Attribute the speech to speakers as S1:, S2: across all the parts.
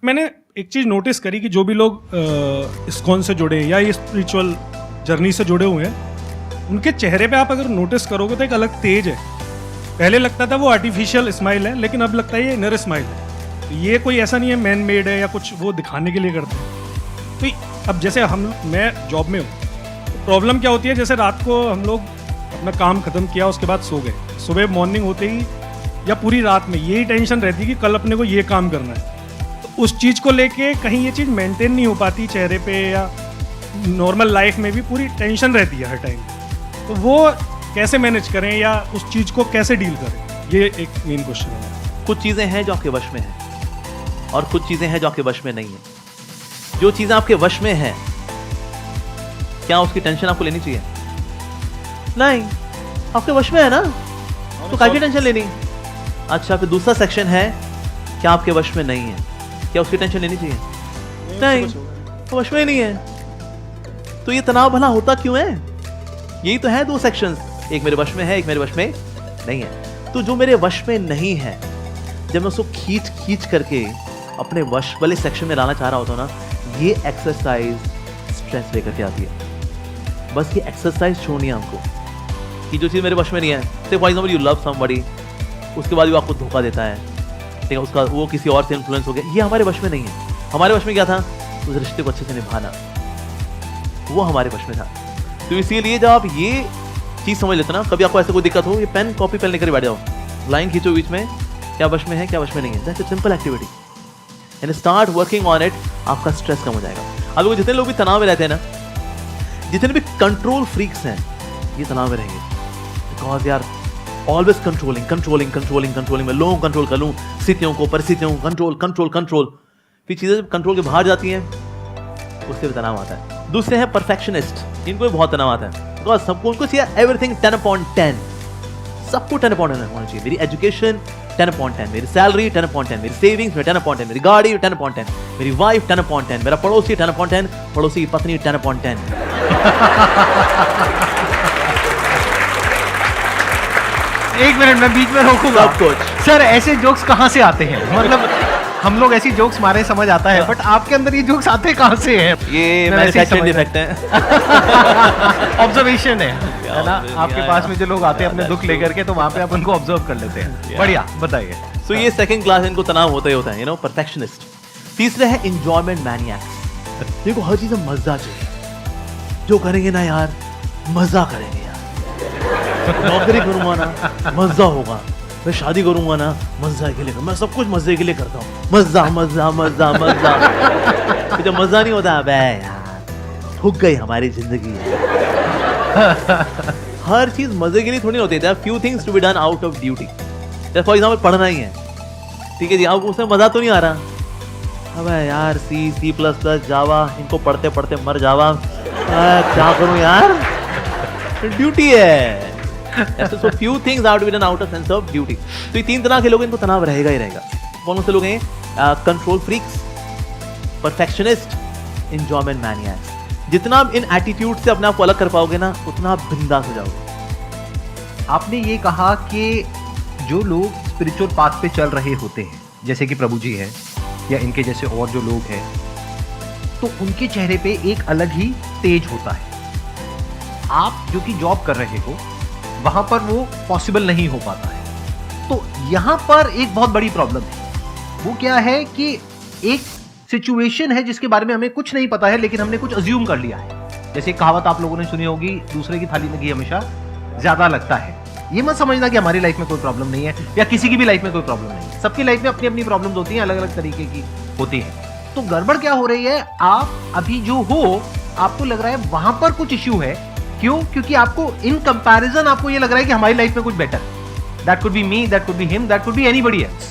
S1: मैंने एक चीज़ नोटिस करी कि जो भी लोग इस्कॉन से जुड़े हैं या ये स्पिरिचुअल जर्नी से जुड़े हुए हैं, उनके चेहरे पे आप अगर नोटिस करोगे तो एक अलग तेज है। पहले लगता था वो आर्टिफिशियल स्माइल है, लेकिन अब लगता है ये इनर स्माइल है। तो ये कोई ऐसा नहीं है मैन मेड है या कुछ वो दिखाने के लिए करते हैं। तो अब जैसे मैं जॉब में हूँ, तो प्रॉब्लम क्या होती है, जैसे रात को हम लोग अपना काम ख़त्म किया, उसके बाद सो गए, सुबह मॉर्निंग होते ही या पूरी रात में यही टेंशन रहती है कि कल अपने को ये काम करना है। तो उस चीज़ को लेके कहीं ये चीज़ मेंटेन नहीं हो पाती चेहरे पे, या नॉर्मल लाइफ में भी पूरी टेंशन रहती है हर टाइम। तो वो कैसे मैनेज करें या उस चीज़ को कैसे डील करें, ये एक मेन क्वेश्चन है।
S2: कुछ चीज़ें हैं जो आपके वश में हैं और कुछ चीज़ें हैं जो आपके वश में नहीं है। जो चीज़ें आपके वश में हैं, क्या उसकी टेंशन आपको लेनी चाहिए? नहीं, आपके वश में है ना, तो काफी टेंशन लेनी। अच्छा, फिर दूसरा सेक्शन है, क्या आपके वश में नहीं है, क्या उसकी टेंशन लेनी चाहिए? नहीं, तो वश में ही नहीं है। तो ये तनाव भला होता क्यों है? यही तो है दो सेक्शंस, एक मेरे वश में है, एक मेरे वश में नहीं है। तो जो मेरे वश में नहीं है, जब मैं उसको खींच खींच करके अपने वश वाले सेक्शन में लाना चाह रहा होता हूँ ना, ये एक्सरसाइज स्ट्रेस लेकर के आती है। बस ये एक्सरसाइज छोड़नी है हमको कि जो चीज़ मेरे वश में नहीं है, से for example you love somebody, उसके बाद भी आपको धोखा देता है, ठीक है, उसका वो किसी और से इन्फ्लुएंस हो गया, ये हमारे वश में नहीं है। हमारे वश में क्या था? उस रिश्ते को अच्छे से निभाना, वो हमारे वश में था। तो इसीलिए जब आप ये चीज़ समझ लेते ना, कभी आपको ऐसे कोई दिक्कत हो, ये पेन कॉपी पेन लेकर बैठ जाओ, लाइन खींचो बीच में, क्या वश में है क्या वश में नहीं है। That's a simple activity and start working on it. आपका स्ट्रेस कम हो जाएगा। अब वो जितने लोग भी तनाव में रहते हैं ना, जितने भी कंट्रोल फ्रीक्स हैं, ये तनाव में रहेंगे, बिकॉज यार ऑलवेज कंट्रोलिंग, मैं लोगों को कंट्रोल कर लूँ, स्थितियों को, परिस्थितियों को कंट्रोल। फिर चीज़ें जब कंट्रोल के बाहर जाती हैं, उससे भी तनाव आता है। दूसरे हैं परफेक्शनिस्ट, इनको भी बहुत तनाव आता है, बिकॉज सबको उनको चाहिए एवरीथिंग 10/10, सबको 10/10 होना चाहिए। मेरी एजुकेशन 10/10, मेरी सैलरी 10/10, मेरी सेविंग्स में 10/10, मेरी गाड़ी 10/10, मेरी वाइफ 10/10, मेरा पड़ोसी 10/10, पड़ोसी की पत्नी 10/10।
S3: एक मिनट, मैं बीच में रोकूंगा।
S2: सब कुछ
S3: सर, ऐसे जोक्स कहाँ से आते हैं? मतलब हम लोग ऐसी जोक्स मारे समझ आता है, बट आपके अंदर ये जोक्स आते कहाँ से हैं?
S2: ये मैन्युफैक्चरिंग डिफेक्ट है,
S3: ऑब्जर्वेशन है ना? आपके पास में जो लोग आते हैं अपने दुख लेकर के, तो वहाँ पे आप उनको ऑब्जर्व कर लेते हैं। बढ़िया, बताइए।
S2: सो ये सेकंड क्लास, इनको तनाव होता ही होता है, यू नो, परफेक्शनिस्ट। तीसरे है एंजॉयमेंट मैनियाक्स, देखो हर चीज में मजा चाहिए, जो करेंगे ना यार मजा करेंगे यार, नौकरी करूंगा ना मजा होगा, मैं शादी करूंगा ना मजा के लिए, मैं सब कुछ मजे के लिए करता हूँ, मजा। तो जब मजा नहीं होता, अबे यार थक गई हमारी जिंदगी। हर चीज मजे के लिए थोड़ी होती है। Few things to be done out of duty. For example पढ़ना ही है, ठीक है जी, आपको उसमें मजा तो नहीं आ रहा, अबे यार C++, जावा, इनको पढ़ते पढ़ते मर जावा, क्या करूं यार, ड्यूटी है। So few things have to be done out of sense of duty. तो ये तीन तरह के लोग, इनको तनाव रहेगा ही रहेगा। कौन से लोग हैं? Control freaks, perfectionist, enjoyment maniacs. जितना आप इन एटीट्यूड से अपने आप को अलग कर पाओगे ना, उतना आप बिंदास हो जाओगे।
S3: आपने ये कहा कि जो लोग स्पिरिचुअल पाथ पे चल रहे होते हैं, जैसे कि प्रभु जी हैं या इनके जैसे और जो लोग हैं, तो उनके चेहरे पे एक अलग ही तेज होता है। आप जो कि जॉब कर रहे हो, वहां पर वो पॉसिबल नहीं हो पाता है। तो यहां पर एक बहुत बड़ी प्रॉब्लम है। वो क्या है कि एक सिचुएशन है जिसके बारे में हमें कुछ नहीं पता है, लेकिन हमने कुछ अज्यूम कर लिया है। जैसे कहावत आप लोगों ने सुनी होगी, दूसरे की थाली में घी हमेशा ज्यादा लगता है। ये मत समझना कि हमारी लाइफ में कोई प्रॉब्लम नहीं है या किसी की भी लाइफ में कोई प्रॉब्लम नहीं है। सबकी लाइफ में अपनी अपनी प्रॉब्लम्स होती हैं, अलग अलग तरीके की होती है। तो गड़बड़ क्या हो रही है, आप अभी जो हो, आपको लग रहा है वहां पर कुछ इश्यू है। क्यों? क्योंकि आपको इन कंपैरिजन आपको ये लग रहा है कि हमारी लाइफ में कुछ better, that could B me, that could be him, that could B anybody else.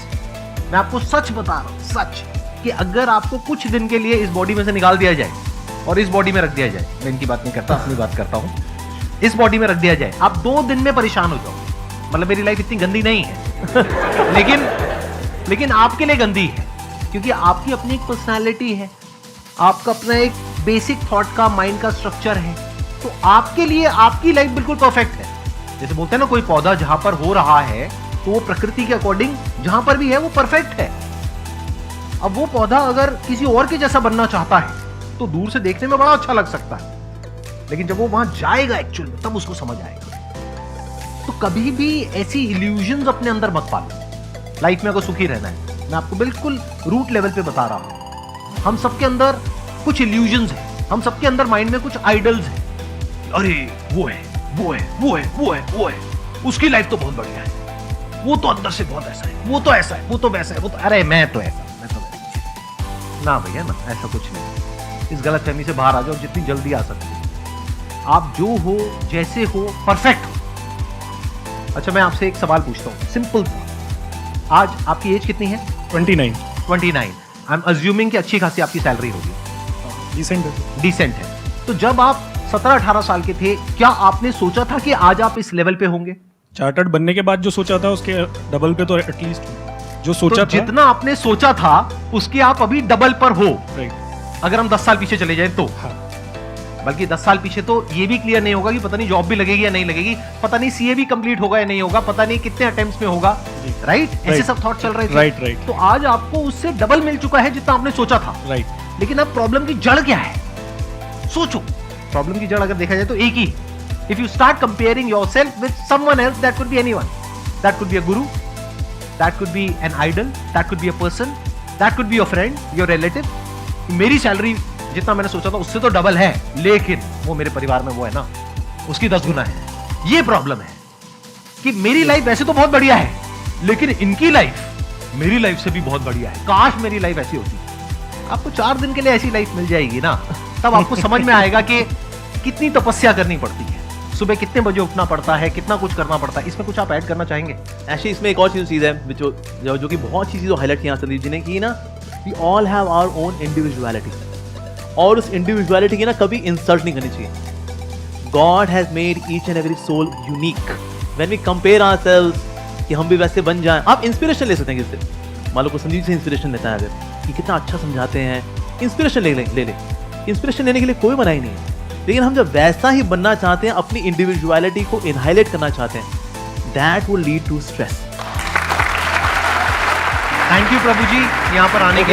S3: मैं आपको सच बता रहा हूं, सच, कि अगर आपको कुछ दिन के लिए इस बॉडी में से निकाल दिया जाए और इस बॉडी में रख दिया जाए, मैं इनकी बात नहीं करता, अपनी बात करता हूं, इस बॉडी में रख दिया जाए, आप 2 दिन में परेशान हो जाओ। मतलब मेरी लाइफ इतनी गंदी नहीं है लेकिन आपके लिए गंदी है, क्योंकि आपकी अपनी एक पर्सनालिटी है, आपका अपना एक बेसिक थॉट का, माइंड का स्ट्रक्चर है। तो आपके लिए आपकी लाइफ बिल्कुल परफेक्ट है। जैसे बोलते हैं ना, कोई पौधा जहां पर हो रहा है तो वो प्रकृति के अकॉर्डिंग जहां पर भी है वो परफेक्ट है। अब वो पौधा अगर किसी और के जैसा बनना चाहता है तो दूर से देखने में बड़ा अच्छा लग सकता है, लेकिन जब वो वहां जाएगा एक्चुअल में तब उसको समझ आएगा। तो कभी भी ऐसी इल्यूजन्स अपने अंदर मत पालो। लाइफ में अगर सुखी रहना है, मैं आपको बिल्कुल रूट लेवल पे बता रहा हूं, हम सबके अंदर कुछ इल्यूजन्स हैं, हम सबके अंदर माइंड में कुछ आइडल्स हैं। अरे वो है, वो है, वो है, वो है, वो है, उसकी लाइफ तो बहुत बढ़िया है, वो तो अंदर से बहुत ऐसा है, वो तो ऐसा है, वो तो वैसा है, वो तो, अरे मैं तो ऐसा, मैं तो वैसा। ना भैया ना, ऐसा कुछ नहीं। इस गलतफहमी से बाहर आ जाओ जितनी जल्दी आ सकते हो। आप जो हो, जैसे हो, परफेक्ट हो। अच्छा, मैं आपसे एक सवाल पूछता हूं, सिंपल सा। आज आपकी एज कितनी है?
S1: 29
S3: 29। आई एम अज्यूमिंग कि अच्छी खासी आपकी सैलरी होगी,
S1: डिसेंट है।
S3: डिसेंट है। तो जब आप 17-18 साल के थे, क्या आपने सोचा था कि आज आप इस लेवल पे होंगे?
S1: चार्टर्ड बनने के बाद जो सोचा था उसके डबल पे तो एटलीस्ट जो सोचा
S3: तो
S1: था।
S3: जितना आपने सोचा था उसके आप अभी डबल पर हो।
S1: राइट।
S3: अगर हम 10 साल पीछे चले जाए तो,
S1: हाँ।
S3: बल्कि 10 साल पीछे तो ये भी क्लियर नहीं होगा कि पता नहीं जॉब भी लगेगी या नहीं लगेगी, पता नहीं सीए भी कंप्लीट होगा या नहीं होगा, पता नहीं कितने अटेम्प्ट्स में होगा। राइट, ऐसे सब थॉट चल रहे थे।
S1: राइट।
S3: तो आज आपको उससे डबल मिल चुका है जितना आपने सोचा था।
S1: राइट।
S3: लेकिन अब प्रॉब्लम की जड़ क्या है? सोचो। प्रॉब्लम की जड़ अगर देखा जाए तो एक ही, if you start comparing yourself with someone else, that could be anyone, that could be a guru, that could be an idol, that could be a person, that could be your friend, your relative. मेरी salary जितना मैंने सोचा था उससे तो double है, लेकिन वो मेरे परिवार में वो है ना, उसकी 10 गुना है। ये प्रॉब्लम है कि मेरी लाइफ वैसे तो बहुत बढ़िया है, लेकिन इनकी लाइफ मेरी लाइफ से भी बहुत बढ़िया है। काश मेरी लाइफ ऐसी होती। आपको 4 दिन के लिए ऐसी लाइफ मिल जाएगी ना, तब आपको समझ में आएगा कि कितनी तपस्या करनी पड़ती है, सुबह कितने बजे उठना पड़ता है, कितना कुछ करना पड़ता है। इसमें कुछ आप ऐड करना चाहेंगे?
S2: एक्चुअली इसमें एक और चीज़ है जो कि बहुत सी चीज़ों हाईलाइट किया चली जिन्हें की ना, we all have our own individuality, और उस इंडिविजुअलिटी की ना कभी इंसल्ट नहीं करनी चाहिए। God has made each and every soul unique. When we compare ourselves कि हम भी वैसे बन जाएं, आप इंस्पिरेशन ले सकते हैं किससे। मान लो को संदीप से इंस्पिरेशन लेता है अगर कि कितना अच्छा समझाते हैं, इंस्पिरेशन ले ले। इंस्पिरेशन लेने के लिए कोई मनाही नहीं है, लेकिन हम जब वैसा ही बनना चाहते हैं, अपनी इंडिविजुअलिटी को इनहाइलाइट करना चाहते हैं, that will lead to stress.
S3: Thank you Prabhu ji यहाँ पर आने के लिए।